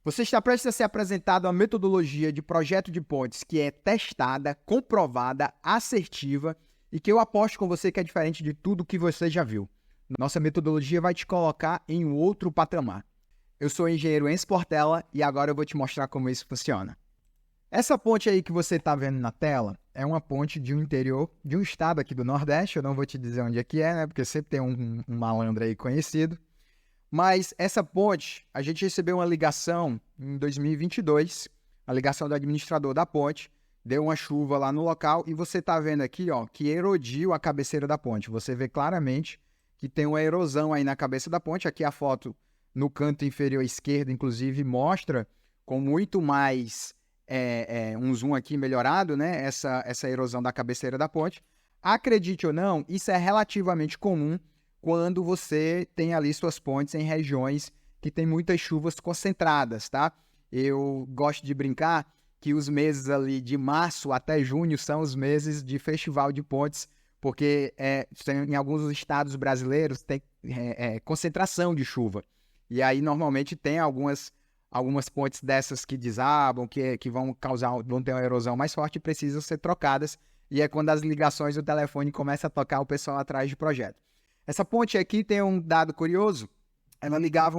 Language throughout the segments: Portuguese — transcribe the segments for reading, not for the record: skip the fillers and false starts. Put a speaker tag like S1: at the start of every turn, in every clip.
S1: Você está prestes a ser apresentado a metodologia de projeto de pontes que é testada, comprovada, assertiva e que eu aposto com você que é diferente de tudo que você já viu. Nossa metodologia vai te colocar em um outro patamar. Eu sou o engenheiro Enzo Portela e agora eu vou te mostrar como isso funciona. Essa ponte aí que você está vendo na tela é uma ponte de um interior de um estado aqui do Nordeste. Eu não vou te dizer onde é que é, né? Porque sempre tem um malandro aí conhecido. Mas essa ponte, a gente recebeu uma ligação em 2022, a ligação do administrador da ponte, deu uma chuva lá no local e você está vendo aqui, ó, que erodiu a cabeceira da ponte. Você vê claramente que tem uma erosão aí na cabeça da ponte. Aqui a foto no canto inferior esquerdo, inclusive, mostra com muito mais um zoom aqui melhorado, né? Essa erosão da cabeceira da ponte. Acredite ou não, isso é relativamente comum quando você tem ali suas pontes em regiões que tem muitas chuvas concentradas, tá? Eu gosto de brincar que os meses ali de março até junho são os meses de festival de pontes, porque em alguns estados brasileiros tem concentração de chuva. E aí, normalmente, tem algumas pontes dessas que desabam, que vão ter uma erosão mais forte e precisam ser trocadas. E é quando as ligações do telefone começam a tocar o pessoal atrás de projeto. Essa ponte aqui tem um dado curioso. Ela liga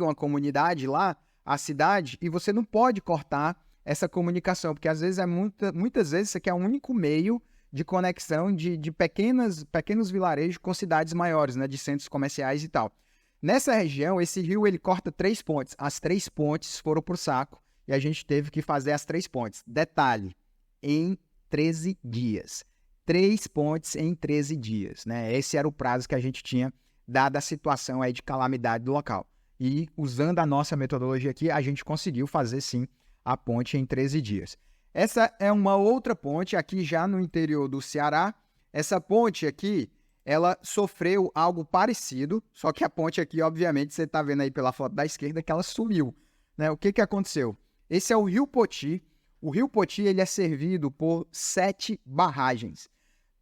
S1: uma comunidade lá, à cidade, e você não pode cortar essa comunicação, porque às vezes muitas vezes isso aqui é o único meio de conexão de pequenos vilarejos com cidades maiores, né, de centros comerciais e tal. Nessa região, esse rio ele corta 3 pontes. As 3 pontes foram pro saco e a gente teve que fazer as 3 pontes. Detalhe, em 13 dias. 3 pontes em 13 dias, né? Esse era o prazo que a gente tinha, dada a situação aí de calamidade do local. E usando a nossa metodologia aqui, a gente conseguiu fazer sim a ponte em 13 dias. Essa é uma outra ponte aqui já no interior do Ceará. Essa ponte aqui, ela sofreu algo parecido, só que a ponte aqui, obviamente, você está vendo aí pela foto da esquerda que ela sumiu, né? O que aconteceu? Esse é o Rio Poti. O Rio Poti ele é servido por 7 barragens.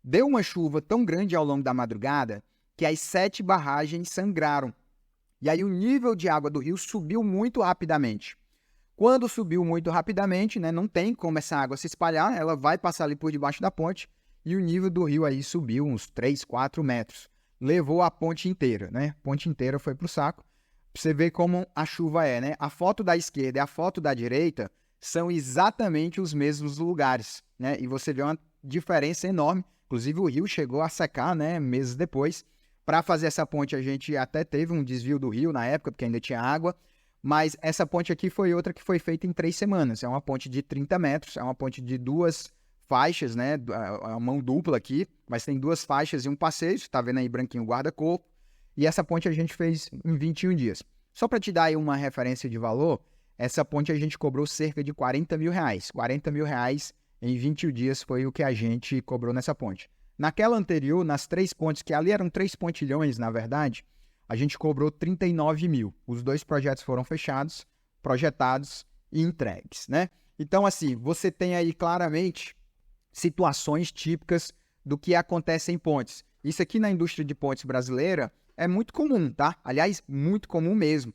S1: Deu uma chuva tão grande ao longo da madrugada que as 7 barragens sangraram. E aí o nível de água do rio subiu muito rapidamente. Quando subiu muito rapidamente, né, não tem como essa água se espalhar, ela vai passar ali por debaixo da ponte e o nível do rio aí subiu uns 3, 4 metros. Levou a ponte inteira, né? A ponte inteira foi pro saco. Pra você ver como a chuva é, né? A foto da esquerda e a foto da direita são exatamente os mesmos lugares, né? E você vê uma diferença enorme. Inclusive o rio chegou a secar, né, meses depois. Para fazer essa ponte a gente até teve um desvio do rio na época, porque ainda tinha água. Mas essa ponte aqui foi outra que foi feita em 3 semanas. É uma ponte de 30 metros, é uma ponte de 2 faixas, né? A mão dupla aqui, mas tem 2 faixas e um passeio. Tá vendo aí branquinho guarda-corpo. E essa ponte a gente fez em 21 dias. Só para te dar aí uma referência de valor, essa ponte a gente cobrou cerca de 40 mil reais. 40 mil reais em 21 dias foi o que a gente cobrou nessa ponte. Naquela anterior, nas 3 pontes, que ali eram 3 pontilhões, na verdade, a gente cobrou 39 mil. Os 2 projetos foram fechados, projetados e entregues, né? Então, assim, você tem aí claramente situações típicas do que acontece em pontes. Isso aqui na indústria de pontes brasileira é muito comum, tá? Aliás, muito comum mesmo.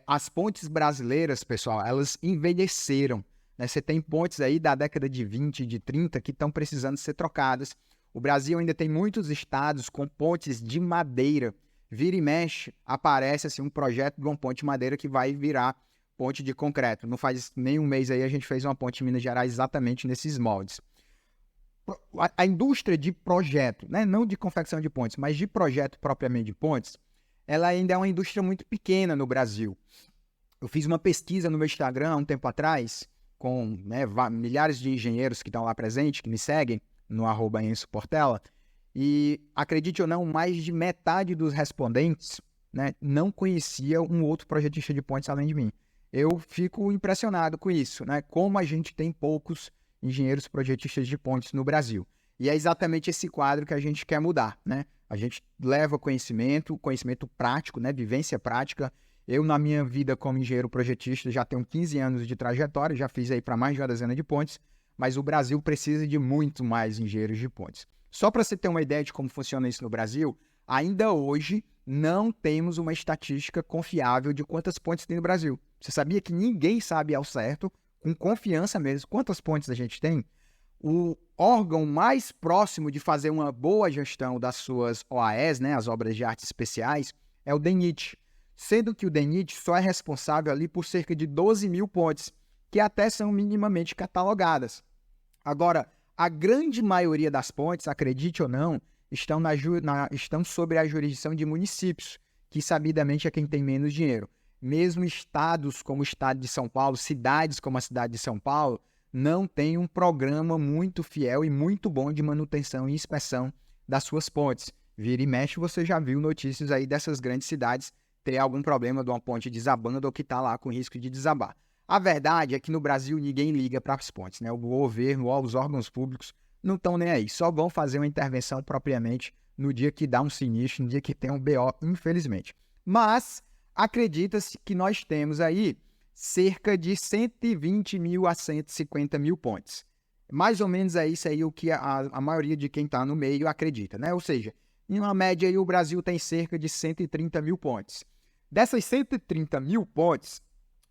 S1: As pontes brasileiras, pessoal, elas envelheceram, né? Você tem pontes aí da década de 20, de 30 que estão precisando ser trocadas. O Brasil ainda tem muitos estados com pontes de madeira. Vira e mexe, aparece assim, um projeto de uma ponte de madeira que vai virar ponte de concreto. Não faz nem um mês aí a gente fez uma ponte em Minas Gerais exatamente nesses moldes. A indústria de projeto, né? Não de confecção de pontes, mas de projeto propriamente de pontes, ela ainda é uma indústria muito pequena no Brasil. Eu fiz uma pesquisa no meu Instagram há um tempo atrás, com milhares de engenheiros que estão lá presentes, que me seguem no @EnzoPortela, e acredite ou não, mais de metade dos respondentes, né, não conhecia um outro projetista de pontes além de mim. Eu fico impressionado com isso, né? Como a gente tem poucos engenheiros projetistas de pontes no Brasil. E é exatamente esse quadro que a gente quer mudar, né? A gente leva conhecimento prático, né? Vivência prática. Eu, na minha vida como engenheiro projetista, já tenho 15 anos de trajetória, já fiz aí para mais de uma dezena de pontes, mas o Brasil precisa de muito mais engenheiros de pontes. Só para você ter uma ideia de como funciona isso no Brasil, ainda hoje não temos uma estatística confiável de quantas pontes tem no Brasil. Você sabia que ninguém sabe ao certo, com confiança mesmo, quantas pontes a gente tem? O órgão mais próximo de fazer uma boa gestão das suas OAS, né, as obras de artes especiais, é o DENIT, sendo que o DENIT só é responsável ali por cerca de 12 mil pontes, que até são minimamente catalogadas. Agora, a grande maioria das pontes, acredite ou não, estão sob a jurisdição de municípios, que sabidamente é quem tem menos dinheiro. Mesmo estados como o estado de São Paulo, cidades como a cidade de São Paulo, não têm um programa muito fiel e muito bom de manutenção e inspeção das suas pontes. Vira e mexe, você já viu notícias aí dessas grandes cidades ter algum problema de uma ponte desabando ou que está lá com risco de desabar. A verdade é que no Brasil ninguém liga para as pontes, né? O governo ou os órgãos públicos não estão nem aí, só vão fazer uma intervenção propriamente no dia que dá um sinistro, no dia que tem um BO, infelizmente. Mas acredita-se que nós temos aí cerca de 120 mil a 150 mil pontes. Mais ou menos é isso aí o que a maioria de quem está no meio acredita, né? Ou seja, em uma média aí o Brasil tem cerca de 130 mil pontes. Dessas 130 mil pontes,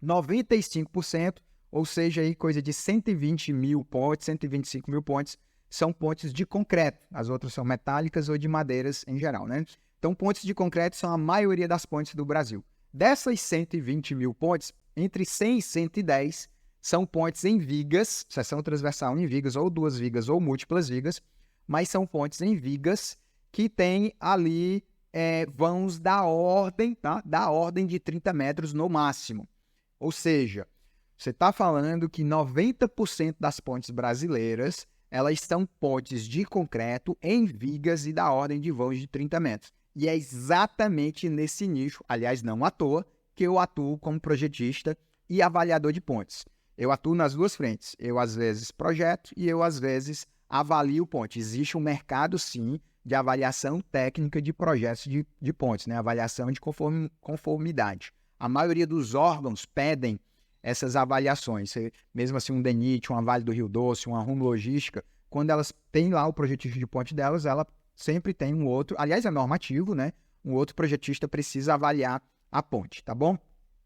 S1: 95%, ou seja, aí coisa de 120 mil pontes, 125 mil pontes, são pontes de concreto. As outras são metálicas ou de madeiras em geral, né? Então, pontes de concreto são a maioria das pontes do Brasil. Dessas 120 mil pontes, entre 100 e 110 são pontes em vigas, seção transversal em vigas, ou duas vigas ou múltiplas vigas, mas são pontes em vigas que têm ali vãos da ordem, tá? Da ordem de 30 metros no máximo. Ou seja, você está falando que 90% das pontes brasileiras, elas são pontes de concreto em vigas e da ordem de vãos de 30 metros. E é exatamente nesse nicho, aliás, não à toa, que eu atuo como projetista e avaliador de pontes. Eu atuo nas duas frentes. Eu, às vezes, projeto e eu, às vezes, avalio ponte. Existe um mercado, sim, de avaliação técnica de projetos de pontes, né? Avaliação de conformidade. A maioria dos órgãos pedem essas avaliações. Mesmo assim, um DENIT, uma Vale do Rio Doce, uma Rumo Logística, quando elas têm lá o projetista de ponte delas, ela sempre tem um outro, aliás, é normativo, né? Um outro projetista precisa avaliar a ponte, tá bom?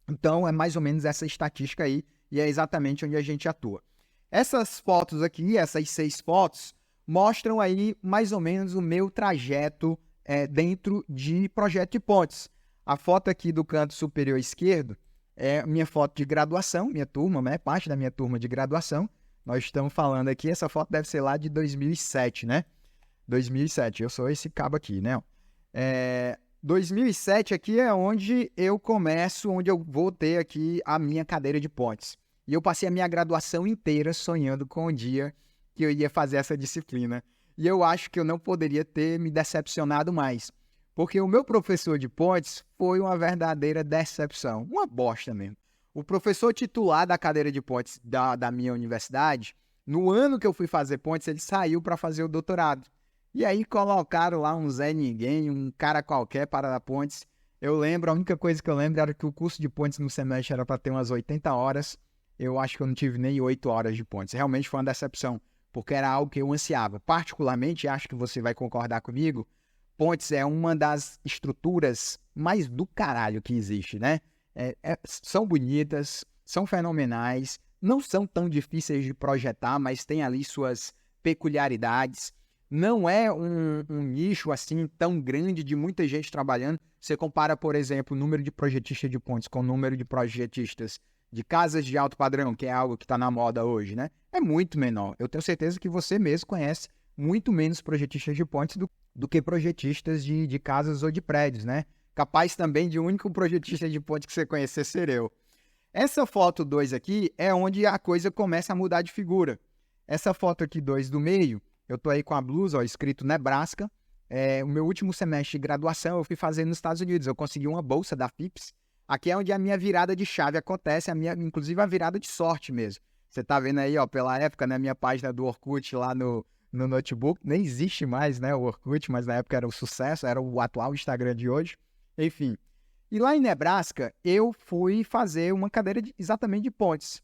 S1: Então, é mais ou menos essa estatística aí, e é exatamente onde a gente atua. Essas fotos aqui, essas 6 fotos, mostram aí mais ou menos o meu trajeto dentro de projeto de pontes. A foto aqui do canto superior esquerdo é minha foto de graduação, minha turma, né? Parte da minha turma de graduação. Nós estamos falando aqui, essa foto deve ser lá de 2007, né? 2007, eu sou esse cabo aqui, né? 2007 aqui é onde eu começo, onde eu vou ter aqui a minha cadeira de pontes. E eu passei a minha graduação inteira sonhando com o dia que eu ia fazer essa disciplina. E eu acho que eu não poderia ter me decepcionado mais. Porque o meu professor de pontes foi uma verdadeira decepção. Uma bosta mesmo. O professor titular da cadeira de pontes da minha universidade, no ano que eu fui fazer pontes, ele saiu para fazer o doutorado. E aí colocaram lá um Zé Ninguém, um cara qualquer para dar pontes. Eu lembro, a única coisa que eu lembro era que o curso de pontes no semestre era para ter umas 80 horas. Eu acho que eu não tive nem 8 horas de pontes. Realmente foi uma decepção, porque era algo que eu ansiava. Particularmente, acho que você vai concordar comigo, pontes é uma das estruturas mais do caralho que existe, né? São bonitas, são fenomenais, não são tão difíceis de projetar, mas tem ali suas peculiaridades. Não é um nicho assim tão grande de muita gente trabalhando. Você compara, por exemplo, o número de projetistas de pontes com o número de projetistas de casas de alto padrão, que é algo que está na moda hoje, né? É muito menor. Eu tenho certeza que você mesmo conhece muito menos projetistas de pontes do que projetistas de casas ou de prédios, né? Capaz também de o único projetista de ponte que você conhecer ser eu. Essa foto 2 aqui é onde a coisa começa a mudar de figura. Essa foto aqui 2 do meio, eu tô aí com a blusa, ó, escrito Nebraska. O meu último semestre de graduação eu fui fazer nos Estados Unidos. Eu consegui uma bolsa da FIPS. Aqui é onde a minha virada de chave acontece, inclusive a virada de sorte mesmo. Você tá vendo aí, ó, pela época, na minha página do Orkut lá no notebook, nem existe mais, né, o Orkut, mas na época era o sucesso, era o atual Instagram de hoje. Enfim. E lá em Nebraska, eu fui fazer uma cadeira exatamente de pontes.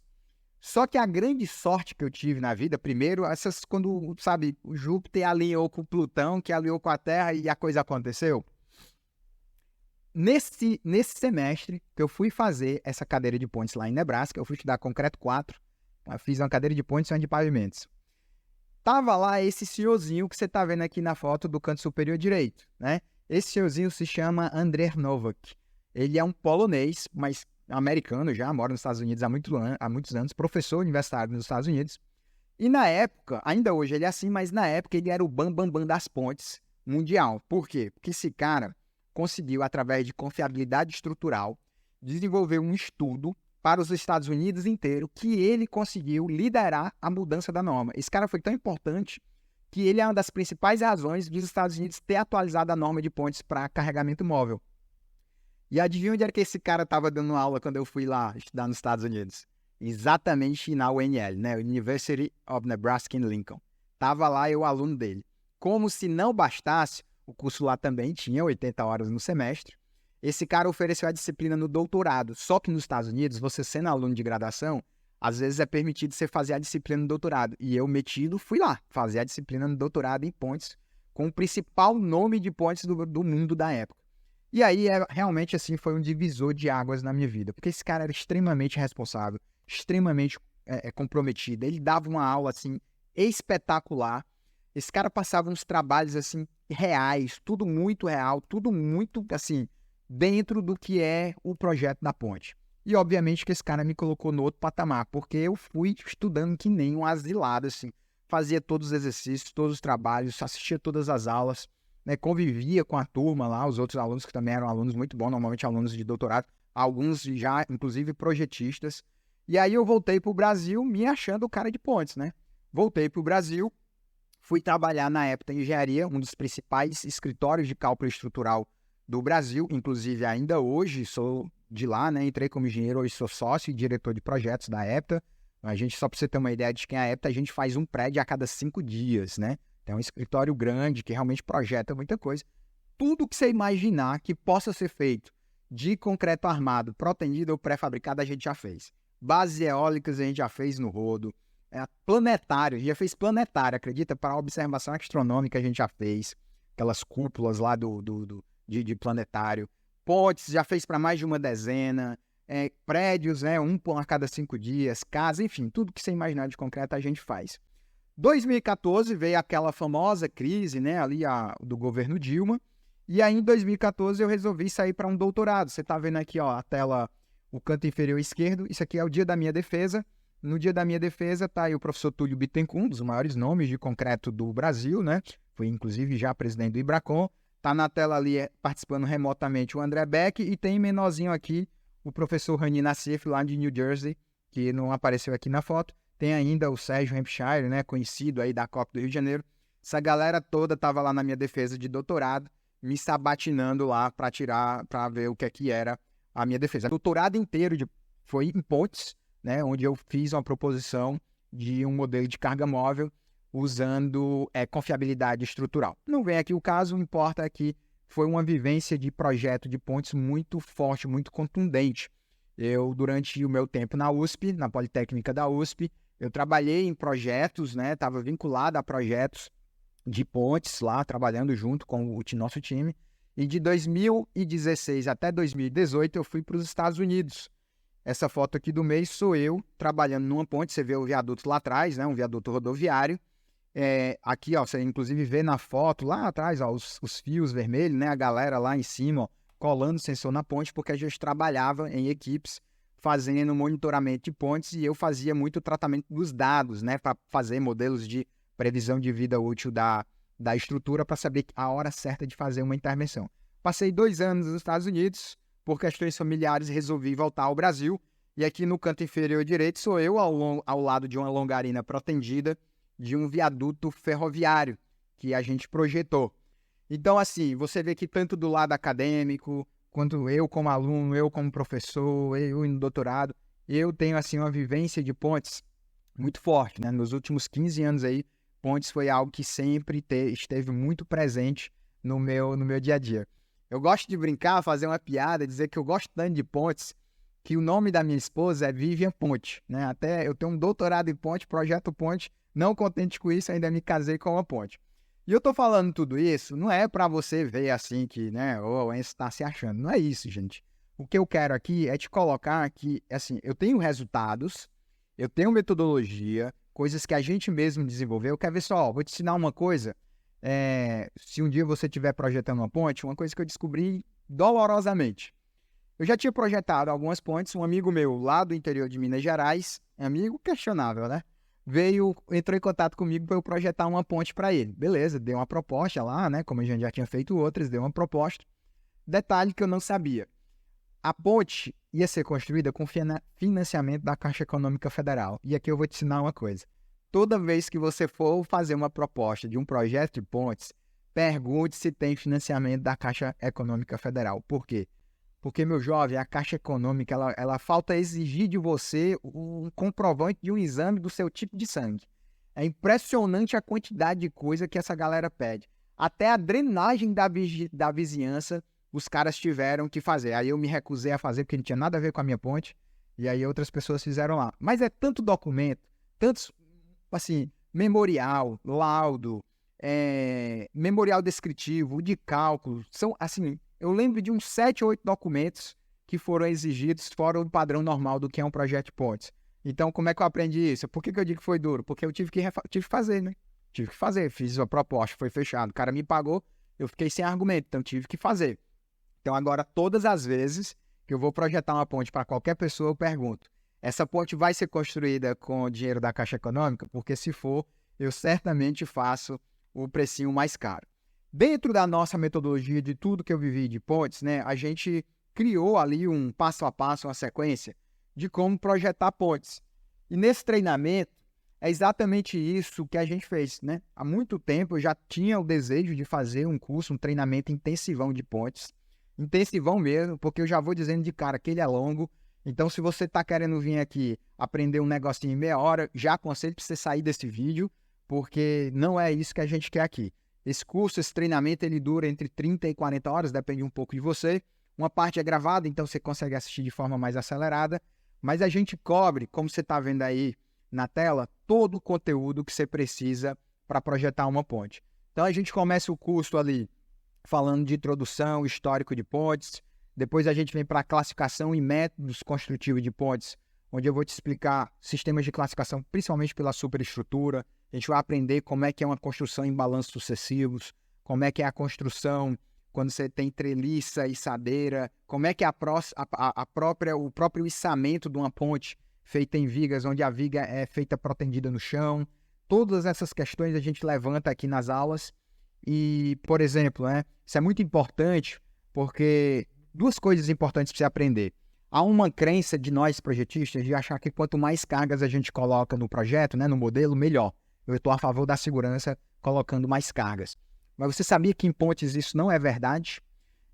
S1: Só que a grande sorte que eu tive na vida, primeiro, quando, sabe, o Júpiter alinhou com o Plutão, que alinhou com a Terra e a coisa aconteceu. Nesse semestre que eu fui fazer essa cadeira de pontes lá em Nebraska, eu fui estudar concreto 4, eu fiz uma cadeira de pontes e uma de pavimentos. Tava lá esse senhorzinho que você tá vendo aqui na foto do canto superior direito, né? Esse senhorzinho se chama Andrzej Nowak. Ele é um polonês, mas americano já, mora nos Estados Unidos há muitos anos, professor universitário nos Estados Unidos. E na época, ainda hoje ele é assim, mas na época ele era o bambambam das pontes mundial. Por quê? Porque esse cara conseguiu, através de confiabilidade estrutural, desenvolver um estudo para os Estados Unidos inteiro, que ele conseguiu liderar a mudança da norma. Esse cara foi tão importante que ele é uma das principais razões dos Estados Unidos ter atualizado a norma de pontes para carregamento móvel. E adivinha onde era que esse cara estava dando aula quando eu fui lá estudar nos Estados Unidos? Exatamente na UNL, né? University of Nebraska in Lincoln. Tava lá eu, aluno dele. Como se não bastasse, o curso lá também tinha 80 horas no semestre. Esse cara ofereceu a disciplina no doutorado. Só que nos Estados Unidos, você sendo aluno de graduação, às vezes é permitido você fazer a disciplina no doutorado. E eu, metido, fui lá fazer a disciplina no doutorado em pontes, com o principal nome de pontes do mundo da época. E aí, realmente, assim, foi um divisor de águas na minha vida. Porque esse cara era extremamente responsável, extremamente comprometido. Ele dava uma aula, assim, espetacular. Esse cara passava uns trabalhos, assim, reais, tudo muito real, tudo muito, assim, dentro do que é o projeto da ponte. E, obviamente, que esse cara me colocou no outro patamar, porque eu fui estudando que nem um asilado, assim. Fazia todos os exercícios, todos os trabalhos, assistia todas as aulas, né, convivia com a turma lá, os outros alunos que também eram alunos muito bons, normalmente alunos de doutorado, alguns já, inclusive, projetistas. E aí eu voltei para o Brasil me achando o cara de pontes, né? Voltei para o Brasil, fui trabalhar na época em engenharia, um dos principais escritórios de cálculo estrutural do Brasil, inclusive ainda hoje sou de lá, né? Entrei como engenheiro, hoje sou sócio e diretor de projetos da EPTA. A gente, só para você ter uma ideia de quem é a EPTA, a gente faz um prédio a cada 5 dias, né? É um escritório grande que realmente projeta muita coisa. Tudo que você imaginar que possa ser feito de concreto armado, protendido ou pré-fabricado, a gente já fez. Bases eólicas a gente já fez no rodo. Planetário, a gente já fez planetário, acredita? Para observação astronômica a gente já fez. Aquelas cúpulas lá de planetário. Pontes, já fez para mais de uma dezena. Prédios, né? Um a cada 5 dias. Casa, enfim, tudo que você imaginar de concreto a gente faz. 2014 veio aquela famosa crise, né, ali do governo Dilma, e aí em 2014 eu resolvi sair para um doutorado. Você está vendo aqui, ó, a tela, o canto inferior esquerdo, isso aqui é o dia da minha defesa. No dia da minha defesa está aí o professor Túlio Bittencourt, um dos maiores nomes de concreto do Brasil, né, foi inclusive já presidente do Ibracon. Está na tela ali, participando remotamente, o André Beck, e tem menorzinho aqui o professor Rani Nassif, lá de New Jersey, que não apareceu aqui na foto. Tem ainda o Sérgio Hampshire, né, conhecido aí da Copa do Rio de Janeiro. Essa galera toda estava lá na minha defesa de doutorado, me sabatinando lá para ver o que era a minha defesa. O doutorado inteiro foi em pontes, né, onde eu fiz uma proposição de um modelo de carga móvel usando confiabilidade estrutural. Não vem aqui o caso, o que importa é que foi uma vivência de projeto de pontes muito forte, muito contundente. Eu, durante o meu tempo na USP, na Politécnica da USP, eu trabalhei em projetos, né? Estava vinculado a projetos de pontes lá, trabalhando junto com o nosso time. E de 2016 até 2018 eu fui para os Estados Unidos. Essa foto aqui do mês sou eu trabalhando numa ponte. Você vê o viaduto lá atrás, né? Um viaduto rodoviário. Aqui, ó, você inclusive vê na foto lá atrás, ó, os fios vermelhos, né? A galera lá em cima, ó, colando sensor na ponte, porque a gente trabalhava em equipes fazendo monitoramento de pontes e eu fazia muito tratamento dos dados, né, para fazer modelos de previsão de vida útil da estrutura para saber a hora certa de fazer uma intervenção. Passei 2 anos nos Estados Unidos, por questões familiares resolvi voltar ao Brasil, e aqui no canto inferior direito sou eu ao lado de uma longarina protendida de um viaduto ferroviário que a gente projetou. Então, assim, você vê que tanto do lado acadêmico, quanto eu como aluno, eu como professor, eu no doutorado, eu tenho, assim, uma vivência de pontes muito forte, né? Nos últimos 15 anos aí, pontes foi algo que sempre esteve muito presente no meu dia a dia. Eu gosto de brincar, fazer uma piada, dizer que eu gosto tanto de pontes, que o nome da minha esposa é Vivian Ponte, né? Até eu tenho um doutorado em ponte, projeto ponte, não contente com isso, ainda me casei com uma ponte. E eu tô falando tudo isso, não é para você ver assim que, né, o Enzo está se achando. Não é isso, gente. O que eu quero aqui é te colocar que, assim, eu tenho resultados, eu tenho metodologia, coisas que a gente mesmo desenvolveu. Quer ver só? Vou te ensinar uma coisa. Se um dia você estiver projetando uma ponte, uma coisa que eu descobri dolorosamente. Eu já tinha projetado algumas pontes, um amigo meu lá do interior de Minas Gerais, amigo questionável, né? Entrou em contato comigo para eu projetar uma ponte para ele. Beleza, dei uma proposta lá, né? Como a gente já tinha feito outras, dei uma proposta. Detalhe que eu não sabia. A ponte ia ser construída com financiamento da Caixa Econômica Federal. E aqui eu vou te ensinar uma coisa. Toda vez que você for fazer uma proposta de um projeto de pontes, pergunte se tem financiamento da Caixa Econômica Federal. Por quê? Porque, meu jovem, a Caixa Econômica, ela falta exigir de você um comprovante de um exame do seu tipo de sangue. É impressionante a quantidade de coisa que essa galera pede. Até a drenagem da vizinhança, os caras tiveram que fazer. Aí eu me recusei a fazer, porque não tinha nada a ver com a minha ponte. E aí outras pessoas fizeram lá. Mas é tanto documento, tantos, assim, memorial, laudo, memorial descritivo, de cálculo. São, assim, eu lembro de uns 7 ou 8 documentos que foram exigidos fora o padrão normal do que é um projeto de pontes. Então, como é que eu aprendi isso? Por que eu digo que foi duro? Porque eu tive que fazer, né? Tive que fazer. Fiz a proposta, foi fechado. O cara me pagou, eu fiquei sem argumento, então tive que fazer. Então, agora, todas as vezes que eu vou projetar uma ponte para qualquer pessoa, eu pergunto: essa ponte vai ser construída com o dinheiro da Caixa Econômica? Porque se for, eu certamente faço o precinho mais caro. Dentro da nossa metodologia de tudo que eu vivi de pontes, né, a gente criou ali um passo a passo, uma sequência de como projetar pontes. E nesse treinamento, é exatamente isso que a gente fez, né? Há muito tempo eu já tinha o desejo de fazer um curso, um treinamento intensivão de pontes. Intensivão mesmo, porque eu já vou dizendo de cara que ele é longo. Então, se você está querendo vir aqui aprender um negocinho em meia hora, já aconselho para você sair desse vídeo, porque não é isso que a gente quer aqui. Esse curso, esse treinamento, ele dura entre 30 e 40 horas, depende um pouco de você. Uma parte é gravada, então você consegue assistir de forma mais acelerada. Mas a gente cobre, como você está vendo aí na tela, todo o conteúdo que você precisa para projetar uma ponte. Então a gente começa o curso ali falando de introdução, histórico de pontes. Depois a gente vem para a classificação e métodos construtivos de pontes, onde eu vou te explicar sistemas de classificação, principalmente pela superestrutura. A gente vai aprender como é que é uma construção em balanços sucessivos, como é que é a construção quando você tem treliça, içadeira, como é que é o próprio içamento de uma ponte feita em vigas, onde a viga é feita protendida no chão. Todas essas questões a gente levanta aqui nas aulas. E, por exemplo, né, isso é muito importante porque duas coisas importantes para você aprender. Há uma crença de nós projetistas de achar que quanto mais cargas a gente coloca no projeto, né, no modelo, melhor. Eu estou a favor da segurança colocando mais cargas. Mas você sabia que em pontes isso não é verdade?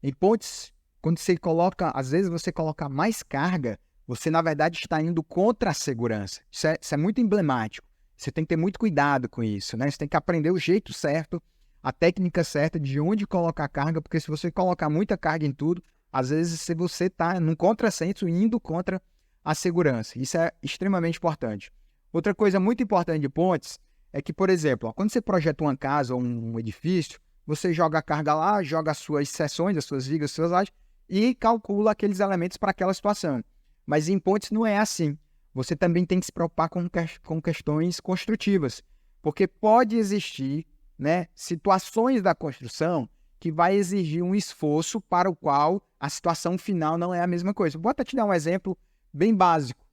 S1: Em pontes, quando você coloca, às vezes você coloca mais carga, você na verdade está indo contra a segurança. Isso é muito emblemático. Você tem que ter muito cuidado com isso, né? Você tem que aprender o jeito certo, a técnica certa de onde colocar carga, porque se você colocar muita carga em tudo, às vezes você está num contrassenso indo contra a segurança. Isso é extremamente importante. Outra coisa muito importante de pontes é que, por exemplo, quando você projeta uma casa ou um edifício, você joga a carga lá, joga as suas seções, as suas vigas, as suas lajes e calcula aqueles elementos para aquela situação. Mas em pontes não é assim. Você também tem que se preocupar com questões construtivas, porque pode existir, né, situações da construção que vai exigir um esforço para o qual a situação final não é a mesma coisa. Vou até te dar um exemplo bem básico.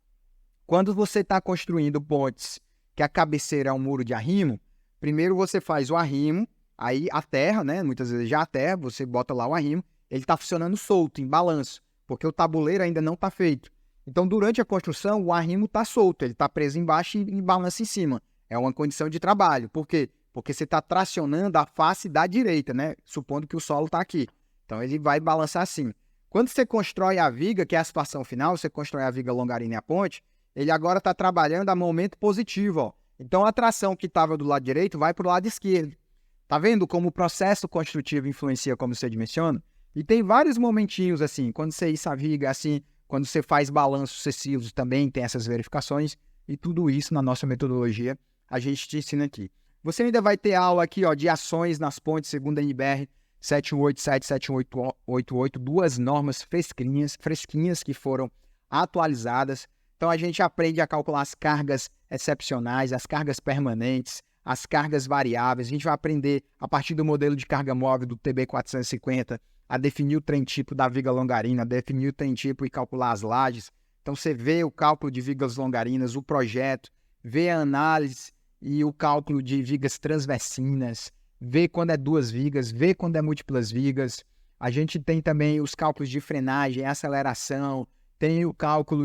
S1: Quando você está construindo pontes, que a cabeceira é um muro de arrimo, primeiro você faz o arrimo, aí a terra, né, muitas vezes já a terra, você bota lá o arrimo, ele está funcionando solto, em balanço, porque o tabuleiro ainda não está feito. Então, durante a construção, o arrimo está solto, ele está preso embaixo e balança em cima. É uma condição de trabalho. Por quê? Porque você está tracionando a face da direita, né? Supondo que o solo está aqui. Então, ele vai balançar assim. Quando você constrói a viga, que é a situação final, você constrói a viga longarina e a ponte, ele agora está trabalhando a momento positivo. Ó. Então, a tração que estava do lado direito vai para o lado esquerdo. Tá vendo como o processo construtivo influencia como você dimensiona? E tem vários momentinhos assim, quando você issa a viga, assim, quando você faz balanços sucessivos também tem essas verificações. E tudo isso na nossa metodologia a gente te ensina aqui. Você ainda vai ter aula aqui, ó, de ações nas pontes, segundo a NBR 787, 7888, duas normas fresquinhas que foram atualizadas. Então, a gente aprende a calcular as cargas excepcionais, as cargas permanentes, as cargas variáveis. A gente vai aprender, a partir do modelo de carga móvel do TB450, a definir o trem tipo da viga longarina, definir o trem tipo e calcular as lajes. Então, você vê o cálculo de vigas longarinas, o projeto, vê a análise e o cálculo de vigas transversinas, vê quando é duas vigas, vê quando é múltiplas vigas. A gente tem também os cálculos de frenagem, aceleração, tem o cálculo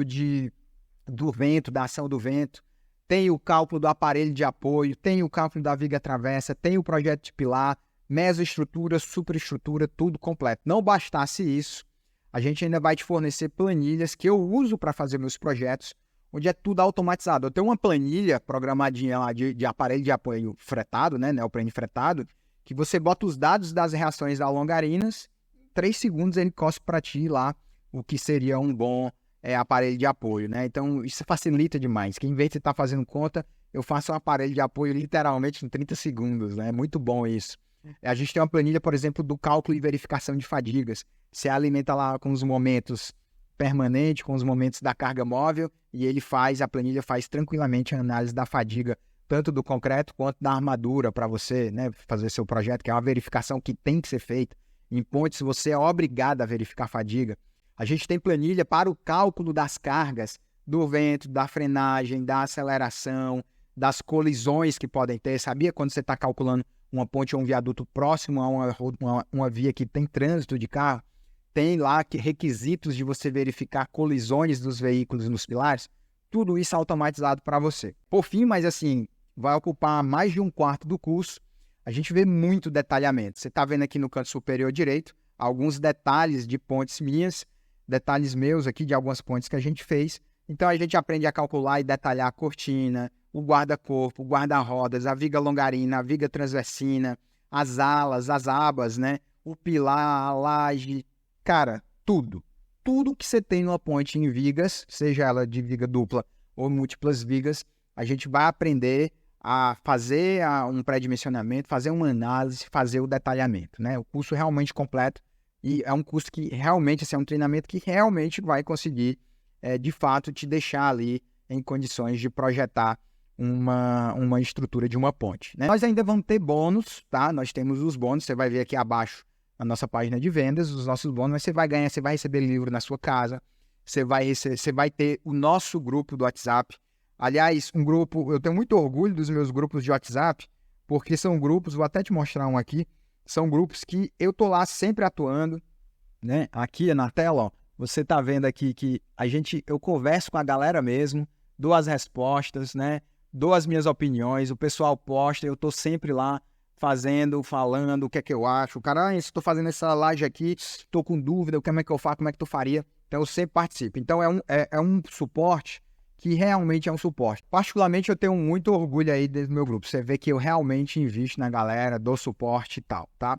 S1: do vento, da ação do vento, tem o cálculo do aparelho de apoio, tem o cálculo da viga travessa, tem o projeto de pilar, mesoestrutura, superestrutura, tudo completo. Não bastasse isso, a gente ainda vai te fornecer planilhas que eu uso para fazer meus projetos, onde é tudo automatizado. Eu tenho uma planilha programadinha lá de aparelho de apoio fretado, né, neoprene fretado, que você bota os dados das reações da longarinas, em 3 segundos ele cospe para ti lá o que seria um bom aparelho de apoio, né? Então, isso facilita demais. Que em vez de você estar fazendo conta, eu faço um aparelho de apoio literalmente em 30 segundos, né? É muito bom isso. A gente tem uma planilha, por exemplo, do cálculo e verificação de fadigas. Você alimenta lá com os momentos permanentes, com os momentos da carga móvel, e a planilha faz tranquilamente a análise da fadiga, tanto do concreto quanto da armadura, para você, né, fazer seu projeto, que é uma verificação que tem que ser feita. Em pontes, você é obrigado a verificar a fadiga. A gente tem planilha para o cálculo das cargas, do vento, da frenagem, da aceleração, das colisões que podem ter. Sabia quando você está calculando uma ponte ou um viaduto próximo a uma via que tem trânsito de carro? Tem lá requisitos de você verificar colisões dos veículos nos pilares? Tudo isso automatizado para você. Por fim, mas assim, vai ocupar mais de 1/4 do curso. A gente vê muito detalhamento. Você está vendo aqui no canto superior direito alguns detalhes de pontes minhas, detalhes meus aqui de algumas pontes que a gente fez. Então, a gente aprende a calcular e detalhar a cortina, o guarda-corpo, o guarda-rodas, a viga longarina, a viga transversina, as alas, as abas, né? O pilar, a laje, cara, tudo. Tudo que você tem numa ponte em vigas, seja ela de viga dupla ou múltiplas vigas, a gente vai aprender a fazer um pré-dimensionamento, fazer uma análise, fazer o detalhamento, né? O curso realmente completo. E é um curso que realmente, assim, é um treinamento que realmente vai conseguir, de fato, te deixar ali em condições de projetar uma estrutura de uma ponte, né? Nós ainda vamos ter bônus, tá? Nós temos os bônus, você vai ver aqui abaixo na nossa página de vendas, os nossos bônus, mas você vai ganhar, você vai receber livro na sua casa, você vai ter o nosso grupo do WhatsApp. Aliás, eu tenho muito orgulho dos meus grupos de WhatsApp, porque são grupos, vou até te mostrar um aqui, são grupos que eu tô lá sempre atuando, né? Aqui na tela, ó, você tá vendo aqui que eu converso com a galera mesmo, dou as respostas, né? Dou as minhas opiniões, o pessoal posta, eu tô sempre lá falando o que é que eu acho. O cara, estou fazendo essa laje aqui, estou com dúvida, como é que eu faço, como é que tu faria? Então eu sempre participo. Então é um suporte que realmente é um suporte. Particularmente, eu tenho muito orgulho aí do meu grupo. Você vê que eu realmente invisto na galera, dou suporte e tal, tá?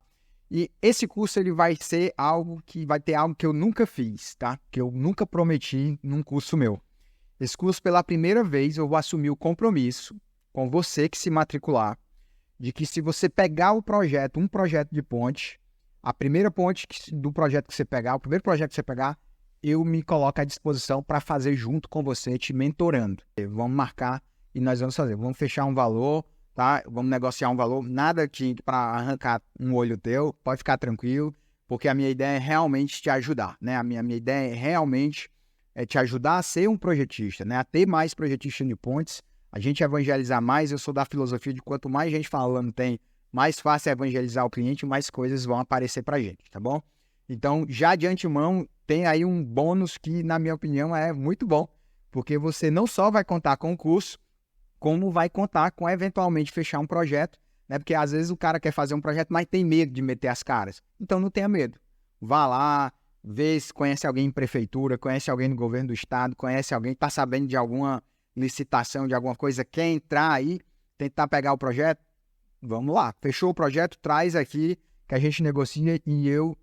S1: E esse curso, ele vai ter algo que eu nunca fiz, tá? Que eu nunca prometi num curso meu. Esse curso, pela primeira vez, eu vou assumir o compromisso com você que se matricular, de que se você pegar um projeto de ponte, a primeira ponte do projeto que você pegar, o primeiro projeto que você pegar, eu me coloco à disposição para fazer junto com você, te mentorando. Vamos marcar e nós vamos fazer. Vamos fechar um valor, tá? Vamos negociar um valor. Nada para arrancar um olho teu. Pode ficar tranquilo, porque a minha ideia é realmente te ajudar, né? A minha ideia é realmente te ajudar a ser um projetista, né? A ter mais projetistas de pontes, a gente evangelizar mais. Eu sou da filosofia de quanto mais gente falando tem, mais fácil é evangelizar o cliente, mais coisas vão aparecer para a gente, tá bom? Então, já de antemão, tem aí um bônus que, na minha opinião, é muito bom, porque você não só vai contar com o curso, como vai contar com, eventualmente, fechar um projeto, né? Porque, às vezes, o cara quer fazer um projeto, mas tem medo de meter as caras. Então, não tenha medo. Vá lá, vê se conhece alguém em prefeitura, conhece alguém no governo do estado, conhece alguém que está sabendo de alguma licitação, de alguma coisa, quer entrar aí, tentar pegar o projeto. Vamos lá. Fechou o projeto, traz aqui, que a gente negocia e eu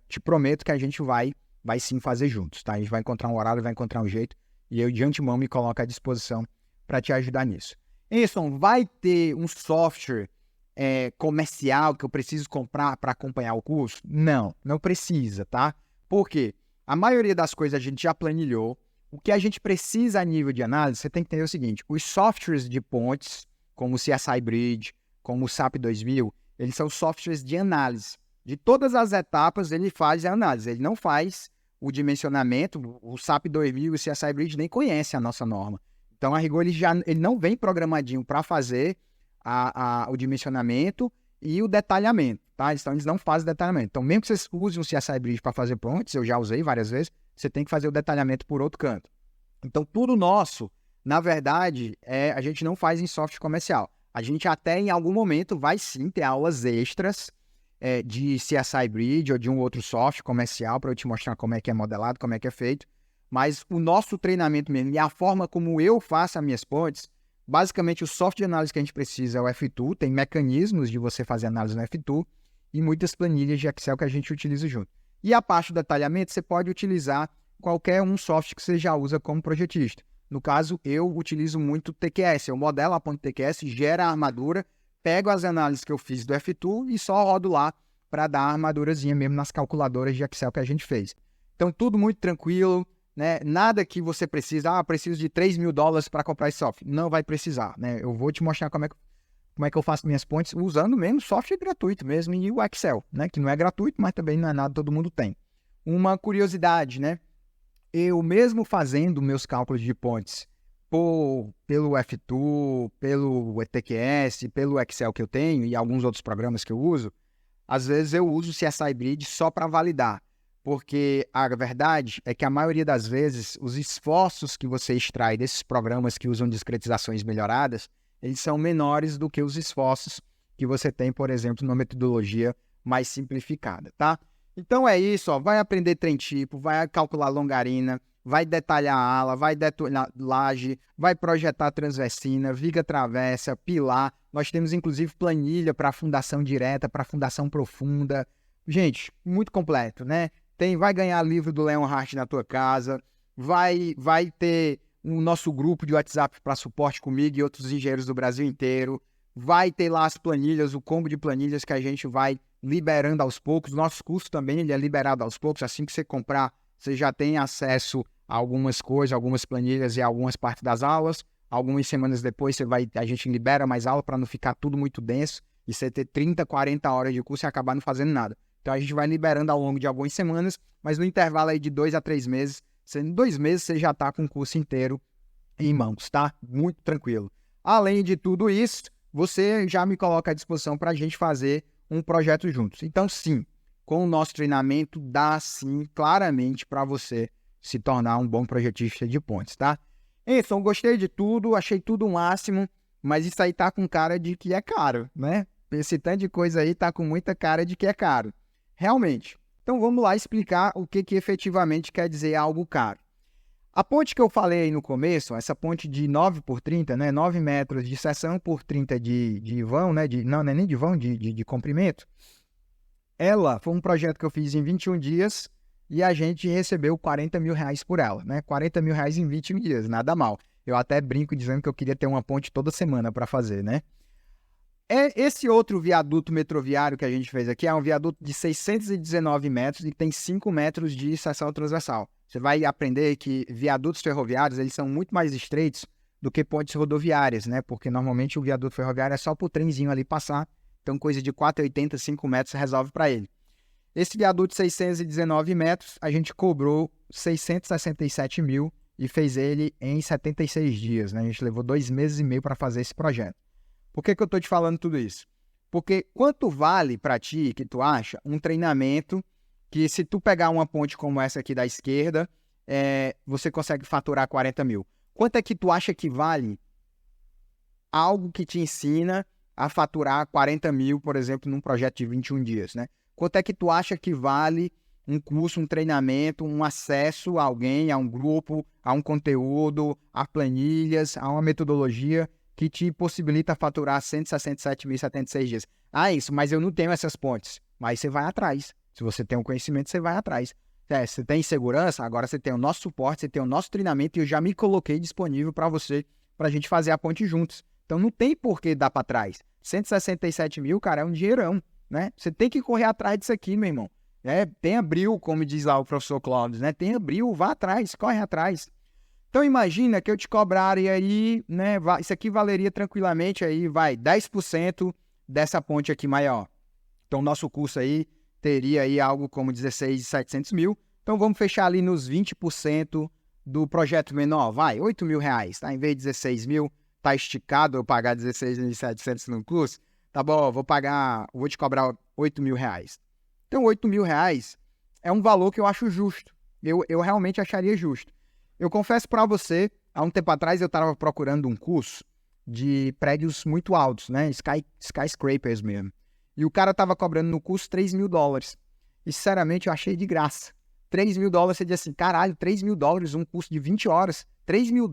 S1: te prometo que a gente vai sim fazer juntos, tá? A gente vai encontrar um horário, vai encontrar um jeito e eu de antemão me coloco à disposição para te ajudar nisso. Anderson, vai ter um software comercial que eu preciso comprar para acompanhar o curso? Não, não precisa, tá? Por quê? A maioria das coisas a gente já planilhou. O que a gente precisa a nível de análise, você tem que entender o seguinte, os softwares de pontes, como o CSI Bridge, como o SAP 2000, eles são softwares de análise. De todas as etapas, ele faz a análise. Ele não faz o dimensionamento. O SAP 2000 e o CSI Bridge nem conhecem a nossa norma. Então, a rigor, ele não vem programadinho para fazer o dimensionamento e o detalhamento, tá? Então, eles não fazem detalhamento. Então, mesmo que vocês usem o CSI Bridge para fazer pontes, eu já usei várias vezes, você tem que fazer o detalhamento por outro canto. Então, tudo nosso, na verdade, a gente não faz em software comercial. A gente até, em algum momento, vai sim ter aulas extras de CSI Bridge ou de um outro software comercial para eu te mostrar como é que é modelado, como é que é feito. Mas o nosso treinamento mesmo e a forma como eu faço as minhas pontes, basicamente o software de análise que a gente precisa é o F2, tem mecanismos de você fazer análise no F2 e muitas planilhas de Excel que a gente utiliza junto. E a parte do detalhamento, você pode utilizar qualquer um software que você já usa como projetista. No caso, eu utilizo muito o TQS, eu modelo a ponte TQS, gera a armadura, pego as análises que eu fiz do F2 e só rodo lá para dar a armadurazinha mesmo nas calculadoras de Excel que a gente fez. Então, tudo muito tranquilo, né? Nada que você precisa, preciso de $3.000 para comprar esse software. Não vai precisar, né? Eu vou te mostrar como é que eu faço minhas pontes usando mesmo software gratuito mesmo e o Excel, né? Que não é gratuito, mas também não é nada, todo mundo tem. Uma curiosidade, né? Eu mesmo fazendo meus cálculos de pontes pelo F2, pelo ETQS, pelo Excel que eu tenho e alguns outros programas que eu uso, às vezes eu uso o CSI Bridge só para validar, porque a verdade é que a maioria das vezes os esforços que você extrai desses programas que usam discretizações melhoradas, eles são menores do que os esforços que você tem, por exemplo, numa metodologia mais simplificada, tá? Então é isso, ó, vai aprender trem tipo, vai calcular longarina, vai detalhar a ala, vai detalhar laje, vai projetar transversina, viga travessa, pilar. Nós temos inclusive planilha para fundação direta, para fundação profunda. Gente, muito completo, né? Vai ganhar livro do Leonhardt na tua casa, vai ter o nosso grupo de WhatsApp para suporte comigo e outros engenheiros do Brasil inteiro. Vai ter lá as planilhas, o combo de planilhas que a gente vai liberando aos poucos. Nosso curso também ele é liberado aos poucos. Assim que você comprar, você já tem acesso a algumas coisas, algumas planilhas e algumas partes das aulas. Algumas semanas depois a gente libera mais aula para não ficar tudo muito denso e você ter 30, 40 horas de curso e acabar não fazendo nada. Então a gente vai liberando ao longo de algumas semanas, mas no intervalo aí de 2 a 3 meses, em 2 meses você já está com o curso inteiro em mãos, tá? Muito tranquilo. Além de tudo isso, você já me coloca à disposição para a gente fazer um projeto juntos. Então, sim, com o nosso treinamento, dá sim, claramente, para você se tornar um bom projetista de pontes, tá? Então, gostei de tudo, achei tudo o máximo, mas isso aí tá com cara de que é caro, né? Esse tanto de coisa aí tá com muita cara de que é caro. Realmente. Então, vamos lá explicar o que efetivamente quer dizer algo caro. A ponte que eu falei aí no começo, essa ponte de 9 por 30, né, 9 metros de seção por 30 de vão, né, não é nem de vão, de comprimento, ela foi um projeto que eu fiz em 21 dias e a gente recebeu R$40 mil por ela, né, R$40 mil em 21 dias, nada mal. Eu até brinco dizendo que eu queria ter uma ponte toda semana para fazer, né. Esse outro viaduto metroviário que a gente fez aqui é um viaduto de 619 metros e tem 5 metros de seção transversal. Você vai aprender que viadutos ferroviários eles são muito mais estreitos do que pontes rodoviárias, né? Porque normalmente o viaduto ferroviário é só para o trenzinho ali passar. Então, coisa de 4,80, 5 metros resolve para ele. Esse viaduto de 619 metros, a gente cobrou 667 mil e fez ele em 76 dias, né? A gente levou 2 meses e meio para fazer esse projeto. Por que eu estou te falando tudo isso? Porque quanto vale para ti, que tu acha, um treinamento que se tu pegar uma ponte como essa aqui da esquerda, você consegue faturar 40 mil? Quanto é que tu acha que vale algo que te ensina a faturar 40 mil, por exemplo, num projeto de 21 dias, né? Quanto é que tu acha que vale um curso, um treinamento, um acesso a alguém, a um grupo, a um conteúdo, a planilhas, a uma metodologia que te possibilita faturar 167.076 dias. Isso, mas eu não tenho essas pontes. Mas você vai atrás. Se você tem um conhecimento, você vai atrás. Você tem segurança, agora você tem o nosso suporte, você tem o nosso treinamento e eu já me coloquei disponível para você, para a gente fazer a ponte juntos. Então não tem por que dar para trás. 167 mil, cara, é um dinheirão, né? Você tem que correr atrás disso aqui, meu irmão. Tem abril, como diz lá o professor Cláudio, né? Tem abril, vá atrás, corre atrás. Então imagina que eu te cobraria aí, né? Isso aqui valeria tranquilamente aí, 10% dessa ponte aqui maior. Então nosso custo aí teria aí algo como 16.700 mil. Então vamos fechar ali nos 20% do projeto menor, 8 mil reais, tá? Em vez de 16 mil, tá esticado eu pagar 16.700 no custo. Tá bom, vou te cobrar 8 mil reais. Então 8 mil reais é um valor que eu acho justo. Eu realmente acharia justo. Eu confesso para você, há um tempo atrás eu estava procurando um curso de prédios muito altos, né? Skyscrapers mesmo. E o cara estava cobrando no curso $3 mil. E sinceramente eu achei de graça. $3 mil, você diz assim, caralho, $3 mil, um curso de 20 horas, $3 mil?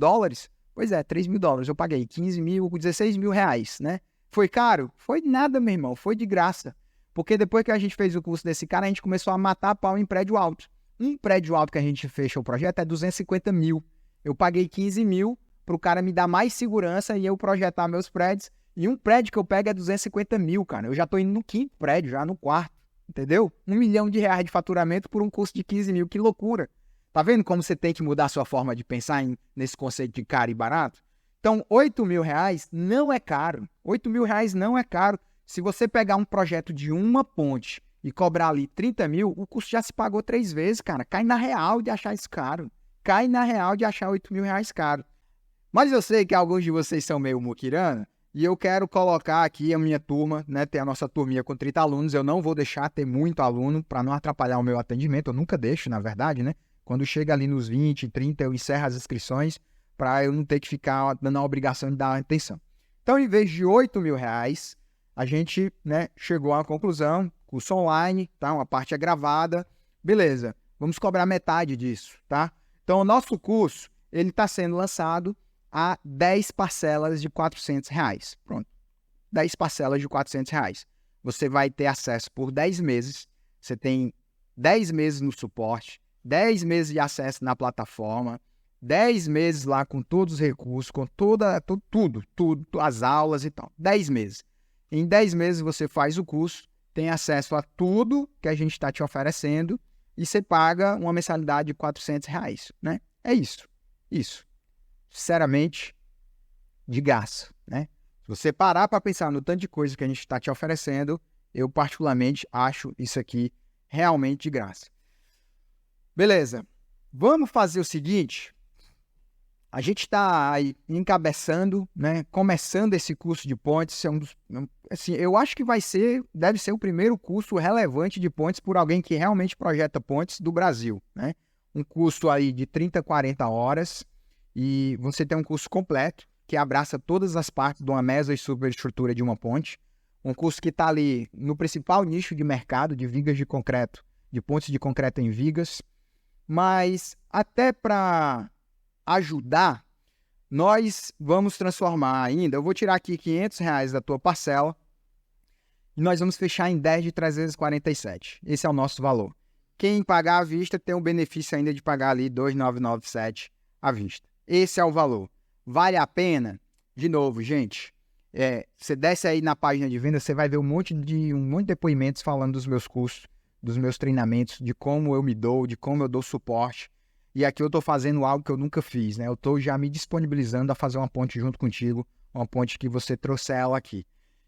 S1: Pois é, $3 mil, eu paguei 15 mil, 16 mil reais, né? Foi caro? Foi nada, meu irmão, foi de graça. Porque depois que a gente fez o curso desse cara, a gente começou a matar a pau em prédio alto. Um prédio alto que a gente fecha o projeto é 250 mil. Eu paguei 15 mil para o cara me dar mais segurança e eu projetar meus prédios. E um prédio que eu pego é 250 mil, cara. Eu já estou indo no 5º prédio, já no 4º. Entendeu? R$1 milhão de faturamento por um custo de 15 mil. Que loucura. Tá vendo como você tem que mudar a sua forma de pensar nesse conceito de caro e barato? Então, 8 mil reais não é caro. 8 mil reais não é caro. Se você pegar um projeto de uma ponte e cobrar ali 30 mil, o custo já se pagou 3 vezes, cara. Cai na real de achar isso caro. Cai na real de achar 8 mil reais caro. Mas eu sei que alguns de vocês são meio muquirana e eu quero colocar aqui a minha turma, né? Tem a nossa turminha com 30 alunos. Eu não vou deixar ter muito aluno para não atrapalhar o meu atendimento. Eu nunca deixo, na verdade, né? Quando chega ali nos 20, 30, eu encerro as inscrições para eu não ter que ficar dando a obrigação de dar atenção. Então, em vez de 8 mil reais, a gente, né, chegou à conclusão, curso online, tá? Uma parte é gravada, beleza, vamos cobrar metade disso, tá? Então, o nosso curso, ele está sendo lançado a 10 parcelas de R$400, pronto, 10 parcelas de R$400. Você vai ter acesso por 10 meses, você tem 10 meses no suporte, 10 meses de acesso na plataforma, 10 meses lá com todos os recursos, com tudo, as aulas e tal, 10 meses. Em 10 meses você faz o curso, tem acesso a tudo que a gente está te oferecendo e você paga uma mensalidade de R$400, né? É isso. Sinceramente, de graça, né? Se você parar para pensar no tanto de coisa que a gente está te oferecendo, eu particularmente acho isso aqui realmente de graça. Beleza. Vamos fazer o seguinte... A gente está aí encabeçando, né, começando esse curso de pontes. Assim, eu acho que deve ser o primeiro curso relevante de pontes por alguém que realmente projeta pontes do Brasil, né? Um curso aí de 30, 40 horas e você tem um curso completo que abraça todas as partes de uma meso e superestrutura de uma ponte. Um curso que está ali no principal nicho de mercado de vigas de concreto, de pontes de concreto em vigas. Mas até para ajudar, nós vamos transformar ainda, eu vou tirar aqui R$500 da tua parcela e nós vamos fechar em 10 de 347. Esse é o nosso valor. Quem pagar à vista tem o benefício ainda de pagar ali 2.997 à vista. Esse é o valor. Vale a pena? De novo, gente, você desce aí na página de venda, você vai ver um monte de depoimentos falando dos meus cursos, dos meus treinamentos, de como eu me dou, de como eu dou suporte. E aqui eu estou fazendo algo que eu nunca fiz, né? Eu estou já me disponibilizando a fazer uma ponte junto contigo, uma ponte que você trouxe ela aqui.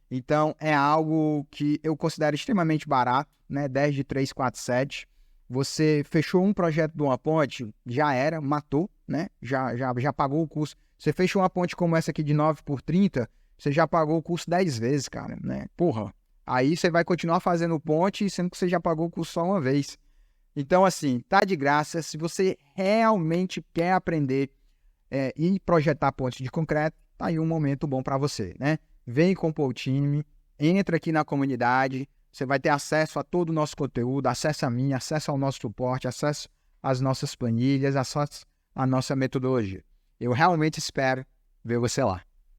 S1: Então, é algo que eu considero extremamente barato, né? 10 de 347. Você fechou um projeto de uma ponte, já era, matou, né? Já pagou o custo. Você fechou uma ponte como essa aqui de 9 por 30, você já pagou o custo 10 vezes, cara, né? Porra, aí você vai continuar fazendo ponte, sendo que você já pagou o custo só uma vez. Então, assim, tá de graça. Se você realmente quer aprender e projetar pontes de concreto, tá aí um momento bom para você, né? Vem compor o time, entra aqui na comunidade, você vai ter acesso a todo o nosso conteúdo, acesso a mim, acesso ao nosso suporte, acesso às nossas planilhas, acesso à nossa metodologia. Eu realmente espero ver você lá.